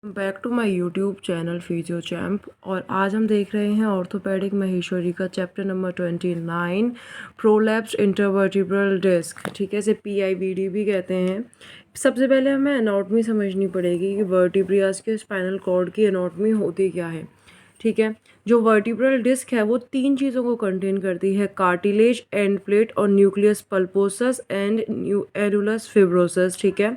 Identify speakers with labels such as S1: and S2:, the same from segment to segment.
S1: Back to my YouTube channel physio champ. और आज हम देख रहे हैं ऑर्थोपेडिक महेश्वरी का chapter number 29 prolapse intervertebral disc. ठीक है, इसे PIVD भी कहते हैं। सबसे पहले हमें एनाटॉमी समझनी पड़ेगी कि वर्टिब्रियास के स्पाइनल कॉर्ड की एनाटॉमी होती क्या है। ठीक है, जो वर्टिब्रल डिस्क है वो 3 चीज़ों को कंटेन करती है: कार्टिलेज, एंड प्लेट और न्यूक्लियस पल्पोसस एंड एनुलस फिब्रोसस। ठीक है,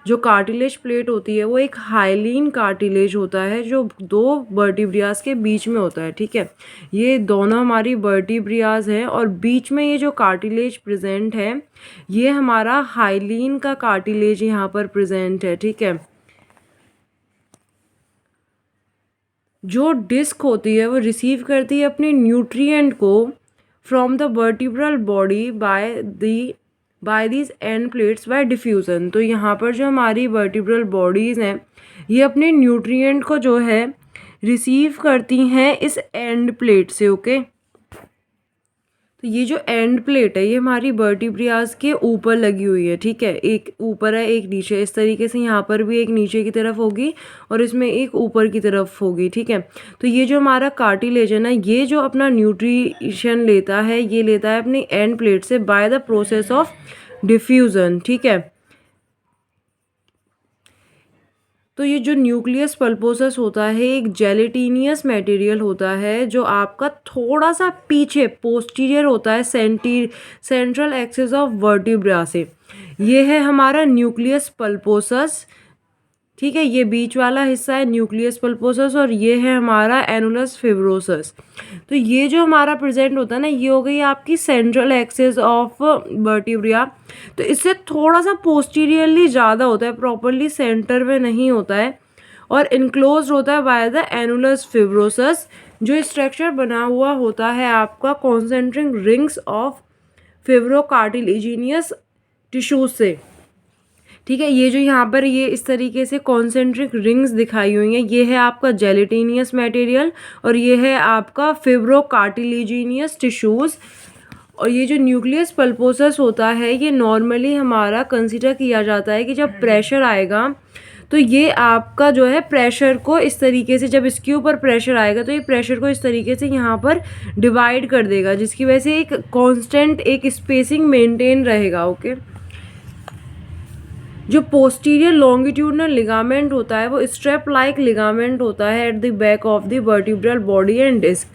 S1: जो कार्टिलेज प्लेट होती है वो एक हाइलीन कार्टिलेज होता है जो 2 वर्टिब्रियास के बीच में होता है। ठीक है, ये दोनों हमारी वर्टिब्रियास हैं और बीच में ये जो कार्टिलेज प्रेजेंट है ये हमारा हाइलीन का कार्टिलेज यहाँ पर प्रेजेंट है। ठीक है, जो डिस्क होती है वो रिसीव करती है अपने न्यूट्रिएंट को from the vertebral body by these end plates by diffusion. तो यहाँ पर जो हमारी वर्टिब्रल बॉडीज़ हैं ये अपने न्यूट्रिएंट को जो है रिसीव करती हैं इस एंड प्लेट से। ओके, तो ये जो एंड प्लेट है ये हमारी वर्टिब्रियास के ऊपर लगी हुई है। ठीक है, एक ऊपर है एक नीचे, इस तरीके से यहाँ पर भी एक नीचे की तरफ होगी और इसमें एक ऊपर की तरफ होगी। ठीक है, तो ये जो हमारा कार्टिलेज है ना, ये जो अपना न्यूट्रिशन लेता है ये लेता है अपनी एंड प्लेट से by the process of diffusion. ठीक है, तो ये जो न्यूक्लियस पल्पोसस होता है एक जेलेटिनियस मटेरियल होता है जो आपका थोड़ा सा पीछे पोस्टीरियर होता है सेंट्रल एक्सिस ऑफ वर्टिब्रा से। ये है हमारा न्यूक्लियस पल्पोसस। ठीक है, ये बीच वाला हिस्सा है न्यूक्लियस पल्पोसस और ये है हमारा एनुलस फिब्रोसस। तो ये जो हमारा प्रेजेंट होता है ना ये हो गई आपकी सेंट्रल एक्सिस ऑफ वर्टिब्रा। तो इससे थोड़ा सा पोस्टीरियरली ज़्यादा होता है, प्रॉपरली सेंटर में नहीं होता है और इनक्लोज होता है बाय द एनुलस फिब्रोसस। जो स्ट्रक्चर बना हुआ होता है आपका कॉन्सेंट्रिक रिंग्स ऑफ फिब्रोकार्टिलेजिनियस टिश्यूज से। ठीक है, ये जो यहाँ पर ये इस तरीके से कॉन्सेंट्रिक रिंग्स दिखाई हुई हैं ये है आपका जेलेटिनियस मटेरियल और ये है आपका फिब्रोकार्टिलेजिनियस टिश्यूज़। और ये जो न्यूक्लियस पल्पोसस होता है ये नॉर्मली हमारा कंसिडर किया जाता है कि जब प्रेशर आएगा तो ये आपका जो है प्रेशर को इस तरीके से, जब इसके ऊपर प्रेशर आएगा तो ये प्रेशर को इस तरीके से यहाँ पर डिवाइड कर देगा जिसकी वजह से एक कांस्टेंट एक स्पेसिंग मेंटेन रहेगा। ओके, जो पोस्टीरियर लॉन्गिट्यूडनल लिगामेंट होता है वो स्ट्रेप लाइक लिगामेंट होता है at the back of the vertebral body and disc.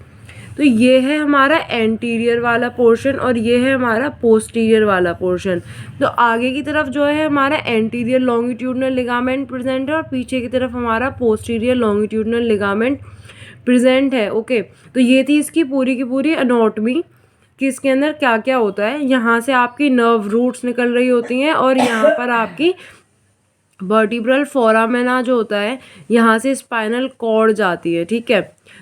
S1: तो ये है हमारा एंटीरियर वाला पोर्शन और ये है हमारा पोस्टीरियर वाला पोर्शन। तो आगे की तरफ जो है हमारा एंटीरियर लॉन्गिट्यूडनल लिगामेंट प्रेजेंट है और पीछे की तरफ हमारा पोस्टीरियर लॉन्गिट्यूडनल लिगामेंट प्रेजेंट है। ओके, तो ये थी इसकी पूरी की पूरी एनाटॉमी कि इसके अंदर क्या क्या होता है। यहाँ से आपकी नर्व रूट्स निकल रही होती हैं और यहाँ पर आपकी वर्टिब्रल फोरामेना जो होता है यहाँ से स्पाइनल कॉर्ड जाती है। ठीक है,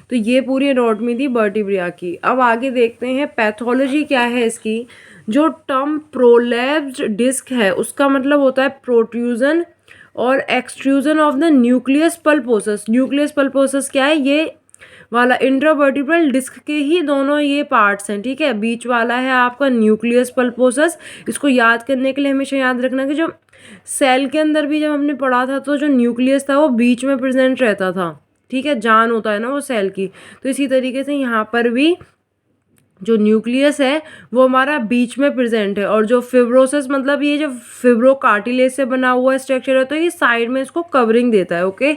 S1: तो ये पूरी एनाटॉमी थी वर्टिब्रा की। अब आगे देखते हैं पैथोलॉजी क्या है इसकी। जो टर्म प्रोलैप्स्ड डिस्क है उसका मतलब होता है प्रोट्रूजन और extrusion of the nucleus pulposus. Nucleus pulposus क्या है, ये वाला इंट्रावर्टिब्रल डिस्क के ही दोनों ये पार्ट्स हैं। ठीक है, बीच वाला है आपका न्यूक्लियस पल्पोसस। इसको याद करने के लिए हमेशा याद रखना कि जो सेल के अंदर भी जब हमने पढ़ा था तो जो न्यूक्लियस था वो बीच में प्रेजेंट रहता था। ठीक है, जान होता है ना वो सेल की, तो इसी तरीके से यहाँ पर भी जो न्यूक्लियस है वो हमारा बीच में प्रेजेंट है और जो फिब्रोसिस मतलब ये जो फिब्रोकार्टिलेज से बना हुआ स्ट्रक्चर है तो ये साइड में इसको कवरिंग देता है। ओके,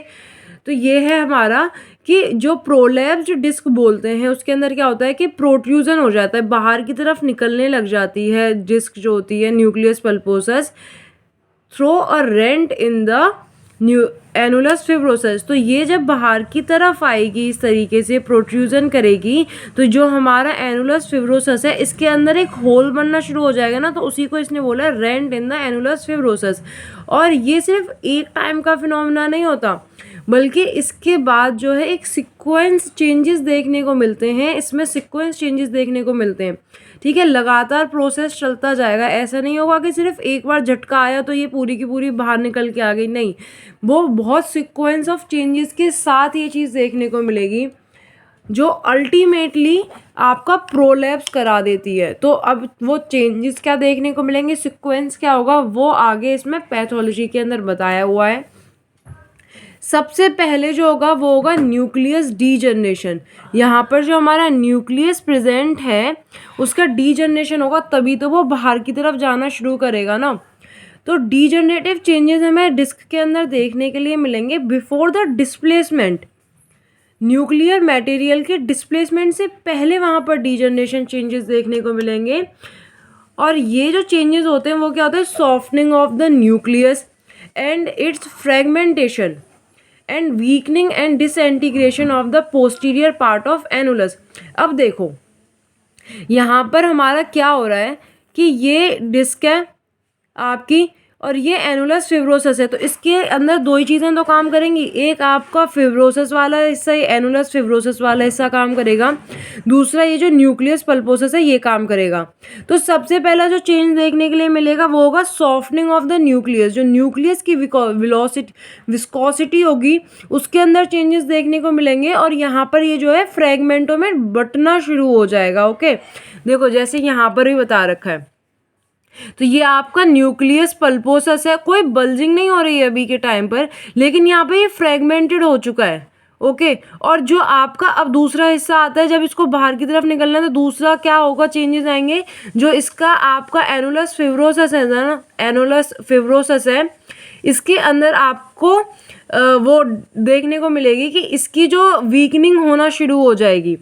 S1: तो ये है हमारा कि जो प्रोलैप्स्ड डिस्क बोलते हैं उसके अंदर क्या होता है कि प्रोट्रूजन हो जाता है, बाहर की तरफ निकलने लग जाती है डिस्क जो होती है nucleus pulposus through a rent in the annulus fibrosus. तो ये जब बाहर की तरफ आएगी इस तरीके से प्रोट्रूजन करेगी तो जो हमारा एनुलस फिब्रोसस है इसके अंदर एक होल बनना शुरू हो जाएगा ना, तो उसी को इसने बोला रेंट इन द एनुलस फिब्रोसस। और ये सिर्फ एक टाइम का फिनोमेना नहीं होता बल्कि इसके बाद जो है एक सीक्वेंस चेंजेस देखने को मिलते हैं, इसमें सीक्वेंस चेंजेस देखने को मिलते हैं। ठीक है, लगातार प्रोसेस चलता जाएगा, ऐसा नहीं होगा कि सिर्फ एक बार झटका आया तो ये पूरी की पूरी बाहर निकल के आ गई, नहीं, वो बहुत सीक्वेंस ऑफ चेंजेस के साथ ये चीज़ देखने को मिलेगी जो अल्टीमेटली आपका प्रोलैप्स करा देती है। तो अब वो चेंजेस क्या देखने को मिलेंगे, सीक्वेंस क्या होगा, वो आगे इसमें पैथोलॉजी के अंदर बताया हुआ है। सबसे पहले जो होगा वो होगा न्यूक्लियस डीजनरेशन। यहाँ पर जो हमारा न्यूक्लियस प्रेजेंट है उसका डीजनरेशन होगा, तभी तो वो बाहर की तरफ जाना शुरू करेगा ना। तो डीजनरेटिव चेंजेस हमें डिस्क के अंदर देखने के लिए मिलेंगे before the displacement. Nuclear material के डिस्प्लेसमेंट से पहले वहाँ पर डीजनरेशन चेंजेस देखने को मिलेंगे। और ये जो चेंजेस होते हैं वो क्या होता है, softening of the nucleus and it's fragmentation and weakening and disintegration of the posterior part of annulus. अब देखो यहाँ पर हमारा क्या हो रहा है कि ये डिस्क है आपकी और ये एनुलस फिब्रोसस है, तो इसके अंदर दो ही चीज़ें तो काम करेंगी, एक आपका फिब्रोसस वाला हिस्सा, ये एनुलस फिब्रोसस वाला हिस्सा काम करेगा, दूसरा ये जो न्यूक्लियस पल्पोसस है ये काम करेगा। तो सबसे पहला जो चेंज देखने के लिए मिलेगा वो होगा सॉफ्टनिंग ऑफ द न्यूक्लियस। जो न्यूक्लियस की विस्कोसिटी होगी उसके अंदर चेंजेस देखने को मिलेंगे और यहाँ पर ये जो है फ्रेगमेंटों में बंटना शुरू हो जाएगा। ओके, देखो जैसे यहाँ पर भी बता रखा है, तो ये आपका न्यूक्लियस पल्पोसस है, कोई बल्जिंग नहीं हो रही है अभी के टाइम पर, लेकिन यहाँ पे ये फ्रेगमेंटेड हो चुका है। ओके, और जो आपका अब दूसरा हिस्सा आता है, जब इसको बाहर की तरफ निकलना है तो दूसरा क्या होगा, चेंजेस आएंगे। जो इसका आपका एनुलस फिब्रोसस है ना, एनुलस फिब्रोसस है, इसके अंदर आपको वो देखने को मिलेगी कि इसकी जो वीकनिंग होना शुरू हो जाएगी।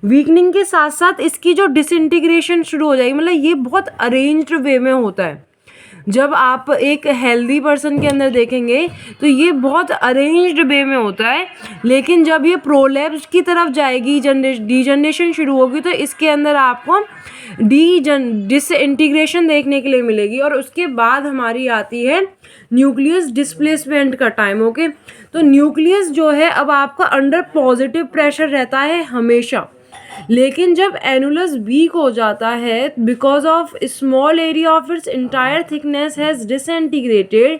S1: वीकनिंग के साथ साथ इसकी जो डिसइंटीग्रेशन शुरू हो जाएगी, मतलब ये बहुत अरेंज्ड वे में होता है। जब आप एक हेल्दी पर्सन के अंदर देखेंगे तो ये बहुत अरेंज्ड वे में होता है, लेकिन जब ये प्रोलैप्स की तरफ जाएगी, डीजनरेशन शुरू होगी, तो इसके अंदर आपको डिसइंटीग्रेशन देखने के लिए मिलेगी और उसके बाद हमारी आती है न्यूक्लियस डिस्प्लेसमेंट का टाइम। ओके, तो न्यूक्लियस जो है अब आपका अंडर पॉजिटिव प्रेशर रहता है हमेशा, लेकिन जब एनुलस वीक हो जाता है because of small area of its entire thickness has disintegrated,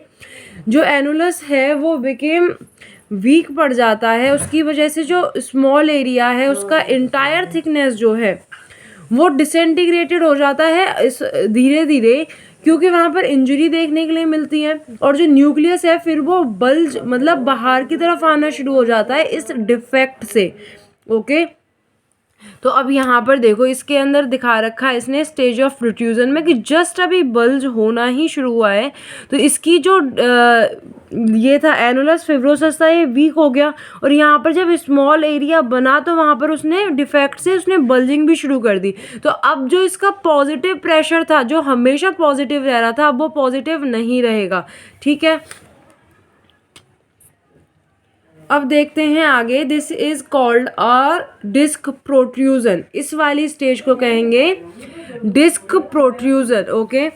S1: जो एनुलस है वो बिकेम वीक पड़ जाता है, उसकी वजह से जो स्मॉल एरिया है उसका इंटायर थिकनेस जो है वो डिसइंटीग्रेटेड हो जाता है इस धीरे धीरे, क्योंकि वहाँ पर इंजरी देखने के लिए मिलती है और जो न्यूक्लियस है फिर वो बल्ज मतलब बाहर की तरफ आना शुरू हो जाता है इस डिफेक्ट से। ओके, तो अब यहाँ पर देखो इसके अंदर दिखा रखा है इसने स्टेज ऑफ प्रोट्रूजन में कि जस्ट अभी बल्ज होना ही शुरू हुआ है, तो इसकी जो ये था एनुलस फिब्रोसस था ये वीक हो गया और यहाँ पर जब स्मॉल एरिया बना तो वहाँ पर उसने डिफेक्ट से उसने बल्जिंग भी शुरू कर दी। तो अब जो इसका पॉजिटिव प्रेशर था जो हमेशा पॉजिटिव रह रहा था अब वो पॉजिटिव नहीं रहेगा। ठीक है, अब देखते हैं आगे। This is called a disc protrusion, इस वाली स्टेज को कहेंगे डिस्क प्रोट्रूजन। ओके,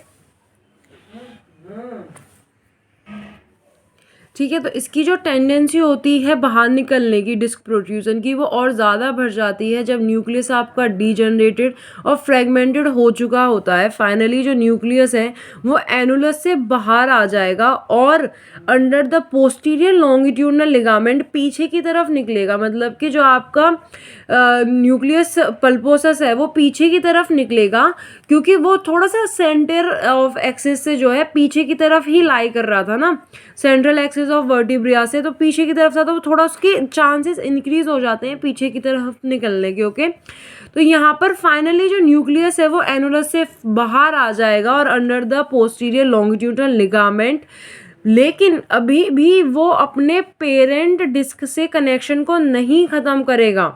S1: ठीक है, तो इसकी जो टेंडेंसी होती है बाहर निकलने की डिस्क प्रोट्रूजन की वो और ज़्यादा बढ़ जाती है जब न्यूक्लियस आपका डीजनरेटेड और फ्रेगमेंटेड हो चुका होता है। फाइनली जो न्यूक्लियस है वो एनुलस से बाहर आ जाएगा और under the posterior longitudinal ligament पीछे की तरफ निकलेगा, मतलब कि जो आपका न्यूक्लियस पल्पोसस है वो पीछे की तरफ निकलेगा क्योंकि वो थोड़ा सा सेंटर ऑफ एक्सिस से जो है पीछे की तरफ ही लाई कर रहा था ना, सेंट्रल एक्सिस ऑफ वर्टिब्रिया से, तो पीछे की तरफ था तो थोड़ा उसके चांसेस इंक्रीज हो जाते हैं पीछे की तरफ निकलने के। ओके, तो यहाँ पर फाइनली जो न्यूक्लियस है वो एनुलस से बाहर आ जाएगा और under the posterior longitudinal ligament, लेकिन अभी भी वो अपने पेरेंट डिस्क से कनेक्शन को नहीं ख़त्म करेगा।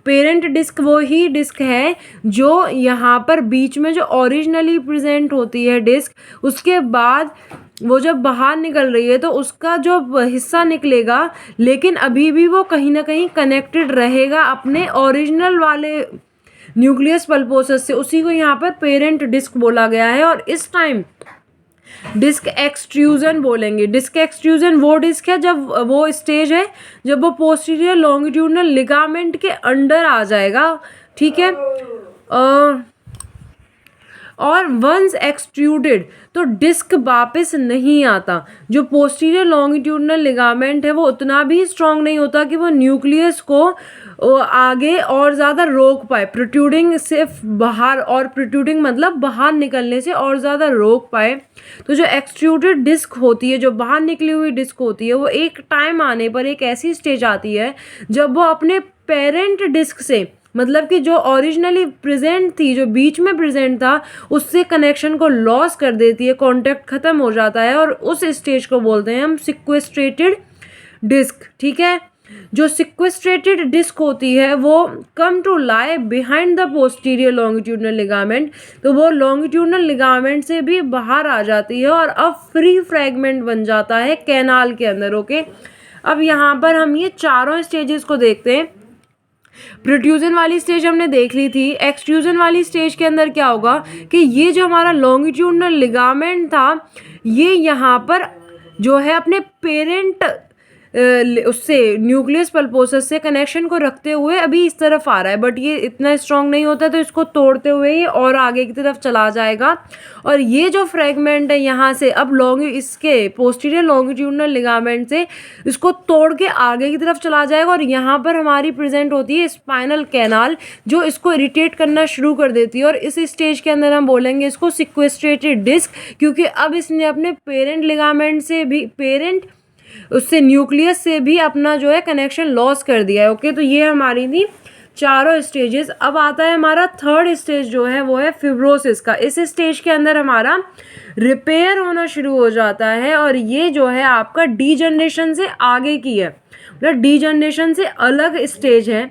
S1: पेरेंट डिस्क वो ही डिस्क है जो यहाँ पर बीच में जो ओरिजिनली प्रेजेंट होती है डिस्क, उसके बाद वो जब बाहर निकल रही है तो उसका जो हिस्सा निकलेगा, लेकिन अभी भी वो कहीं ना कहीं कनेक्टेड रहेगा अपने ओरिजिनल वाले न्यूक्लियस पल्पोसस से, उसी को यहाँ पर पेरेंट डिस्क बोला गया है। और इस टाइम डिस्क एक्सट्रूजन बोलेंगे। डिस्क एक्सट्रूजन वो डिस्क है जब वो स्टेज है जब वो पोस्टीरियर लॉन्गिट्यूडनल लिगामेंट के अंडर आ जाएगा। ठीक है, और वंस एक्सट्रूडेड तो डिस्क वापस नहीं आता। जो पोस्टीरियर लॉन्गिट्यूडनल लिगामेंट है वो उतना भी स्ट्रांग नहीं होता कि वो न्यूक्लियस को आगे और ज़्यादा रोक पाए, प्रोट्रूडिंग से बाहर, और प्रोट्रूडिंग मतलब बाहर निकलने से और ज़्यादा रोक पाए। तो जो एक्सट्रूडेड डिस्क होती है, जो बाहर निकली हुई डिस्क होती है, वो एक टाइम आने पर एक ऐसी स्टेज आती है जब वो अपने पेरेंट डिस्क से, मतलब कि जो ओरिजिनली प्रेजेंट थी, जो बीच में प्रेजेंट था, उससे कनेक्शन को लॉस कर देती है, कॉन्टेक्ट खत्म हो जाता है, और उस स्टेज को बोलते हैं हम सिक्वेस्ट्रेटेड डिस्क। ठीक है, जो सिक्वेस्ट्रेटेड डिस्क होती है वो come to lie behind the posterior longitudinal ligament, तो वो लॉन्गिट्यूडनल लिगामेंट से भी बाहर आ जाती है और अब फ्री फ्रैगमेंट बन जाता है कैनाल के अंदर। ओके, अब यहाँ पर हम ये चारों स्टेजेस को देखते हैं। प्रोट्रूजन वाली स्टेज हमने देख ली थी। एक्सट्रूजन वाली स्टेज के अंदर क्या होगा कि ये जो हमारा लॉन्गिट्यूडनल लिगामेंट था, ये यहाँ पर जो है अपने पेरेंट उससे न्यूक्लियस पल्पोसस से कनेक्शन को रखते हुए अभी इस तरफ आ रहा है, बट ये इतना स्ट्रांग नहीं होता, तो इसको तोड़ते हुए ये और आगे की तरफ चला जाएगा। और ये जो फ्रेगमेंट है यहाँ से अब इसके पोस्टीरियर लॉन्गिट्यूडनल लिगामेंट से इसको तोड़ के आगे की तरफ चला जाएगा, और यहाँ पर हमारी प्रेजेंट होती है स्पाइनल कैनाल, जो इसको इरिटेट करना शुरू कर देती है। और इस स्टेज के अंदर हम बोलेंगे इसको सिक्वेस्ट्रेटेड डिस्क, क्योंकि अब इसने अपने पेरेंट लिगामेंट से भी, पेरेंट उससे न्यूक्लियस से भी अपना जो है कनेक्शन लॉस कर दिया है। ओके, तो ये हमारी थी चारों स्टेजेस। अब आता है हमारा थर्ड स्टेज जो है वो है फिब्रोसिस का। इस स्टेज के अंदर हमारा रिपेयर होना शुरू हो जाता है, और ये जो है आपका डीजनरेशन से आगे की है, मतलब डीजनरेशन से अलग स्टेज है।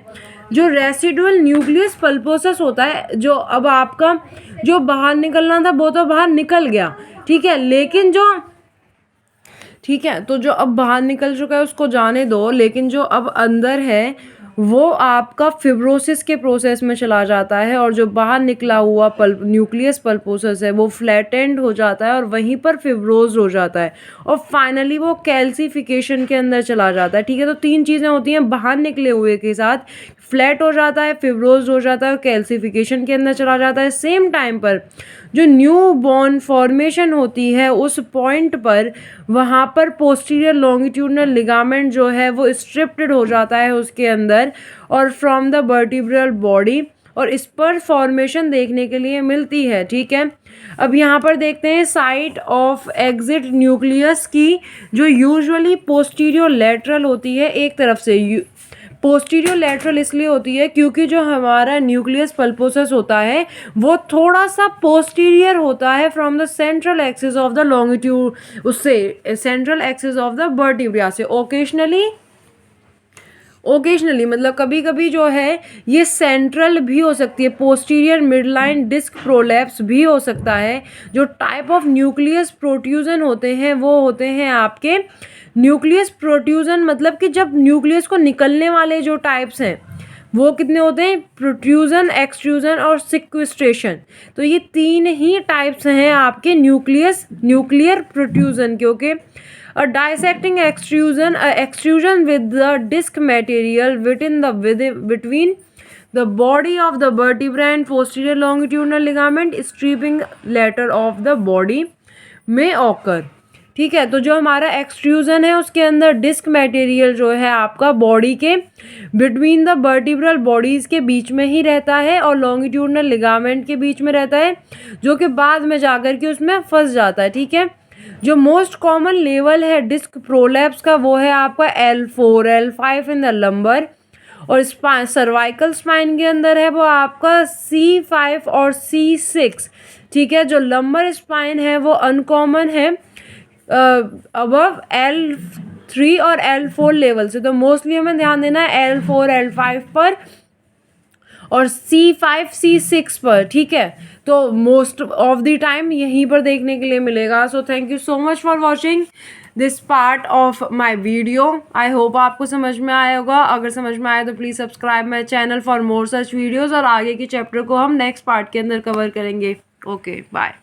S1: जो रेसिडुअल न्यूक्लियस पल्पोसस होता है, जो अब आपका जो बाहर निकलना था वो तो बाहर निकल गया, ठीक है, लेकिन तो जो अब बाहर निकल चुका है उसको जाने दो, लेकिन जो अब अंदर है वो आपका फिब्रोसिस के प्रोसेस में चला जाता है, और जो बाहर निकला हुआ न्यूक्लियस पल्पोसस है वो फ्लैटेंड हो जाता है और वहीं पर फिब्रोज हो जाता है, और फाइनली वो कैल्सिफिकेशन के अंदर चला जाता है। ठीक है, तो तीन चीज़ें होती हैं बाहर निकले हुए के साथ, फ्लैट हो जाता है, फिब्रोज हो जाता है और कैल्सिफिकेशन के अंदर चला जाता है। सेम टाइम पर जो न्यू बॉर्न फॉर्मेशन होती है उस पॉइंट पर वहाँ पर पोस्टीरियर लॉन्गिट्यूडनल लिगामेंट जो है वो स्ट्रिप्टेड हो जाता है उसके अंदर और फ्रॉम द वर्टिब्रल बॉडी, और इस पर फॉर्मेशन देखने के लिए मिलती है। ठीक है, अब यहाँ पर देखते हैं साइट ऑफ एग्जिट न्यूक्लियस की, जो यूजुअली पोस्टीरियर लैटरल होती है। एक तरफ से पोस्टीरियर लैटरल इसलिए होती है क्योंकि जो हमारा न्यूक्लियस पल्पोसस होता है वो थोड़ा सा पोस्टीरियर होता है from the central axis of the longitude, उससे central axis of the vertebra से। ओकेशनली मतलब कभी कभी जो है ये सेंट्रल भी हो सकती है, पोस्टीरियर मिडलाइन डिस्क प्रोलैप्स भी हो सकता है। जो टाइप ऑफ न्यूक्लियस प्रोट्रूजन होते हैं वो होते हैं आपके न्यूक्लियस प्रोट्रूजन, मतलब कि जब न्यूक्लियस को निकलने वाले जो टाइप्स हैं वो कितने होते हैं, प्रोट्रूजन, एक्सट्रूजन और सिक्वेस्ट्रेशन। तो ये तीन ही टाइप्स हैं आपके न्यूक्लियर प्रोट्रूजन के। Okay, a dissecting extrusion with the disc material between the body of the vertebra and posterior longitudinal ligament stripping later of the body may occur। ठीक है, तो जो हमारा एक्सट्रूजन है उसके अंदर डिस्क मटेरियल जो है आपका बॉडी के बिटवीन द वर्टिब्रल बॉडीज़ के बीच में ही रहता है और लॉन्गिट्यूडनल लिगामेंट के बीच में रहता है, जो कि बाद में जाकर के उसमें फंस जाता है। ठीक है, जो मोस्ट कॉमन लेवल है डिस्क प्रोलैप्स का वो है आपका L4 L5 in the lumbar, और सर्वाइकल स्पाइन के अंदर है वो आपका C5 और C6। ठीक है, जो लंबर स्पाइन है वो अनकॉमन है अबव L3 और L4 लेवल से। तो मोस्टली हमें ध्यान देना है L4 L5 पर और C5 C6 पर। ठीक है, तो मोस्ट ऑफ द टाइम यहीं पर देखने के लिए मिलेगा। So thank you so much for watching this part of my video. I hope आपको समझ में आया होगा। अगर समझ में आया तो please subscribe my channel for more such videos, और आगे के चैप्टर को हम नेक्स्ट पार्ट के अंदर कवर करेंगे। Okay, bye.